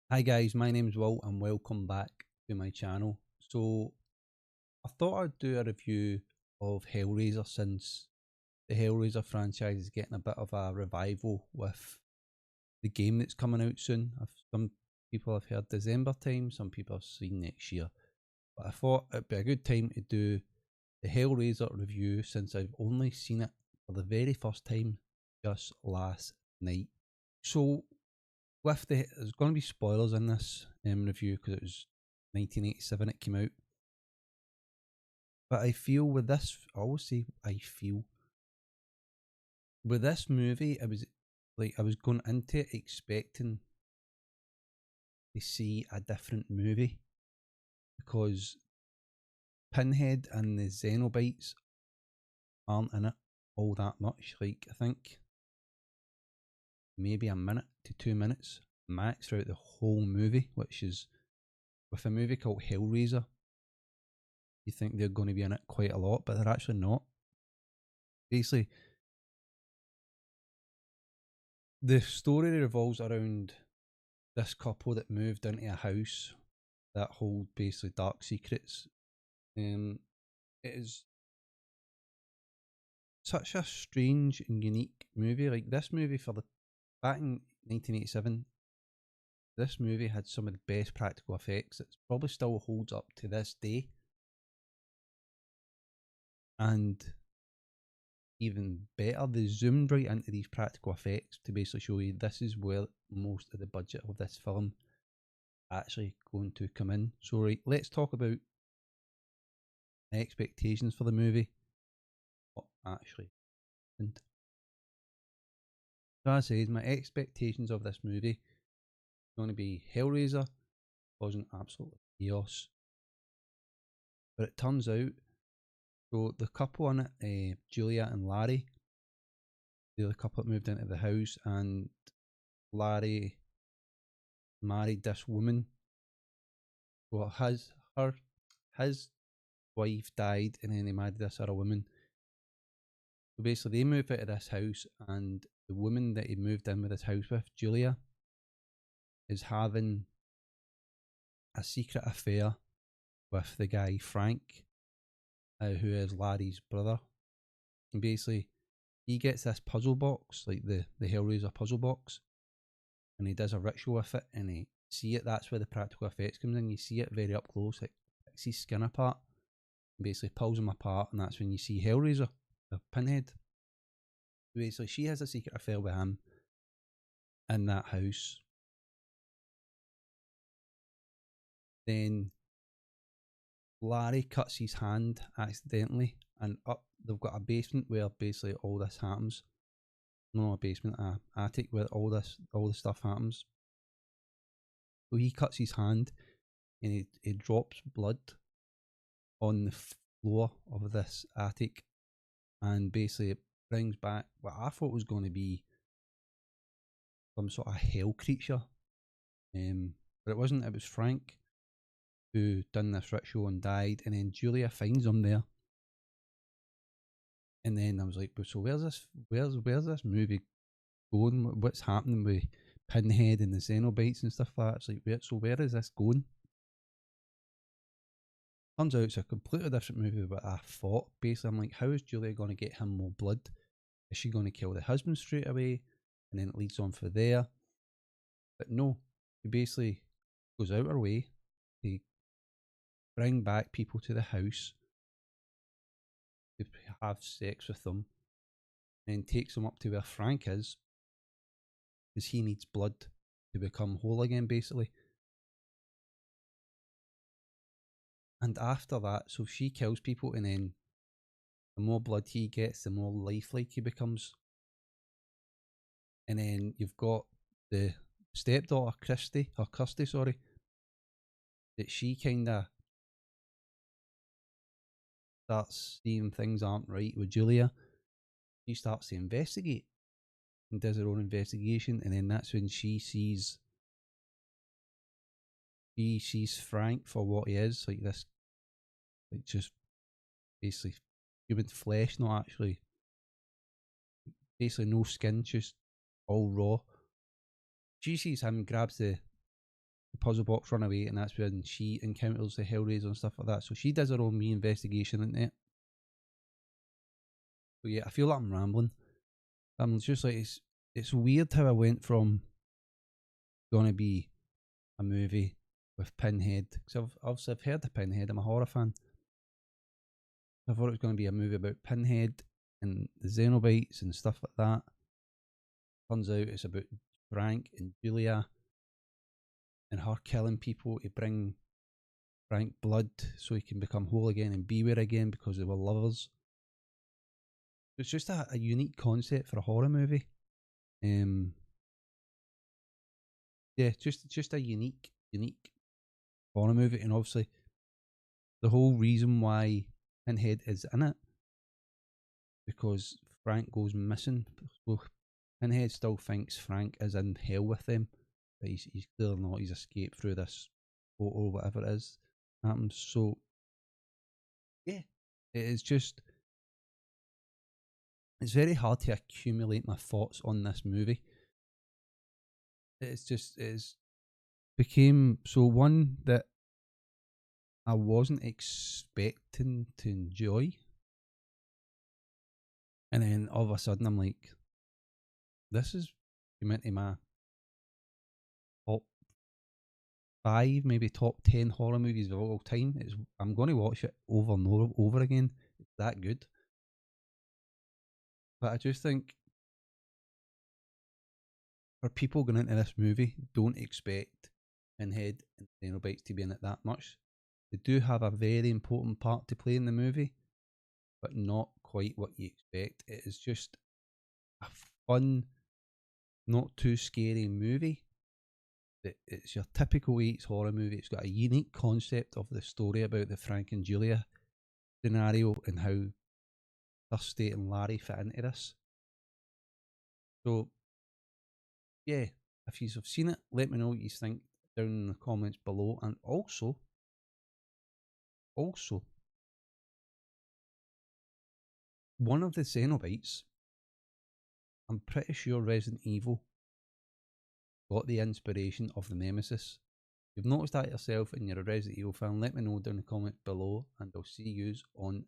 Hi guys, my name's Will and welcome back to my channel. So I thought I'd do a review of Hellraiser since the Hellraiser franchise is getting a bit of a revival with the game that's coming out soon. Some people have heard December time, some people have seen next year. But I thought it'd be a good time to do the Hellraiser review since I've only seen it for the very first time just last night. So there's going to be spoilers in this review because it was 1987 it came out. But I feel with this, I always say I feel with this movie, I was going into it expecting to see a different movie because Pinhead and the Xenobites aren't in it all that much. Like I think maybe a minute to 2 minutes max throughout the whole movie, which is with a movie called Hellraiser. You think they're going to be in it quite a lot, but they're actually not. Basically, the story revolves around this couple that moved into a house that hold basically dark secrets. It is such a strange and unique movie. Like this movie for the back in 1987, this movie had some of the best practical effects. It probably still holds up to this day, and even better, they zoomed right into these practical effects to basically show you this is where most of the budget of this film actually going to come in. So right, let's talk about expectations for the movie. What actually happened. So as I said, my expectations of this movie are going to be Hellraiser causing absolute chaos. But it turns out, so the couple in it, Julia and Larry, the other couple that moved into the house, and Larry married this woman. Well, his wife died, and then he married this other woman. So basically, they moved out of this house, and the woman that he moved in with his house with, Julia, is having a secret affair with the guy Frank, who is Larry's brother. And basically, he gets this puzzle box, like the Hellraiser puzzle box, and he does a ritual with it, and he see it. That's where the practical effects comes in. You see it very up close, like picks his skin apart, and basically pulls him apart, and that's when you see Hellraiser, the Pinhead. Basically, she has a secret affair with him in that house. Then Larry cuts his hand accidentally, and up they've got a basement where basically all this happens. No, a basement, a attic where all the stuff happens. So he cuts his hand, and he drops blood on the floor of this attic, and basically it brings back what I thought was going to be some sort of hell creature. But it wasn't. It was Frank who done this ritual and died, and then Julia finds him there. And then I was like, so where's this movie going? What's happening with Pinhead and the Xenobites and stuff like that? It's like, where is this going? Turns out it's a completely different movie than what I thought. Basically, I'm like, how is Julia going to get him more blood? Is she going to kill the husband straight away? And then it leads on for there. But no, he basically goes out her way to bring back people to the house to have sex with them, and then takes them up to where Frank is, because he needs blood to become whole again, basically. And after that, so she kills people, and then the more blood he gets, the more lifelike he becomes. And then you've got the stepdaughter, Kirsty, sorry, that she kind of starts seeing things aren't right with Julia. She starts to investigate and does her own investigation, and then that's when she sees Frank for what he is, like this, like just basically human flesh, not actually, basically no skin, just all raw. She sees him, grabs the puzzle box run away, and that's when she encounters the Hellraiser and stuff like that. So she does her own investigation into it. So yeah, I feel like I'm rambling. I'm just like, it's weird how I went from gonna be a movie with Pinhead, because I've heard of Pinhead. I'm a horror fan. I thought it was going to be a movie about Pinhead and the Xenobites and stuff like that. Turns out it's about Frank and Julia and her killing people to bring Frank blood so he can become whole again and beware again because they were lovers. It's just a unique concept for a horror movie. Yeah, just a unique horror movie, and obviously the whole reason why Pinhead is in it, because Frank goes missing. Well, Pinhead still thinks Frank is in hell with them, but he's clearly not. He's escaped through this portal or whatever it is happens. So yeah, it is just, it's very hard to accumulate my thoughts on this movie. It's became so one that I wasn't expecting to enjoy, and then all of a sudden I'm like, this is came into my top 5, maybe top 10 horror movies of all time. I'm going to watch it over and over again. It's that good. But I just think for people going into this movie, don't expect Pinhead and Xenobites to be in it that much. They do have a very important part to play in the movie, but not quite what you expect. It is just a fun, not too scary movie. It's your typical 80s horror movie. It's got a unique concept of the story about the Frank and Julia scenario and how Dusty and Larry fit into this. So yeah, if you've seen it, let me know what you think down in the comments below. And also, one of the Xenobites, I'm pretty sure Resident Evil got the inspiration of the Nemesis. If you've noticed that yourself and you're a Resident Evil fan, let me know down in the comments below, and I'll see you on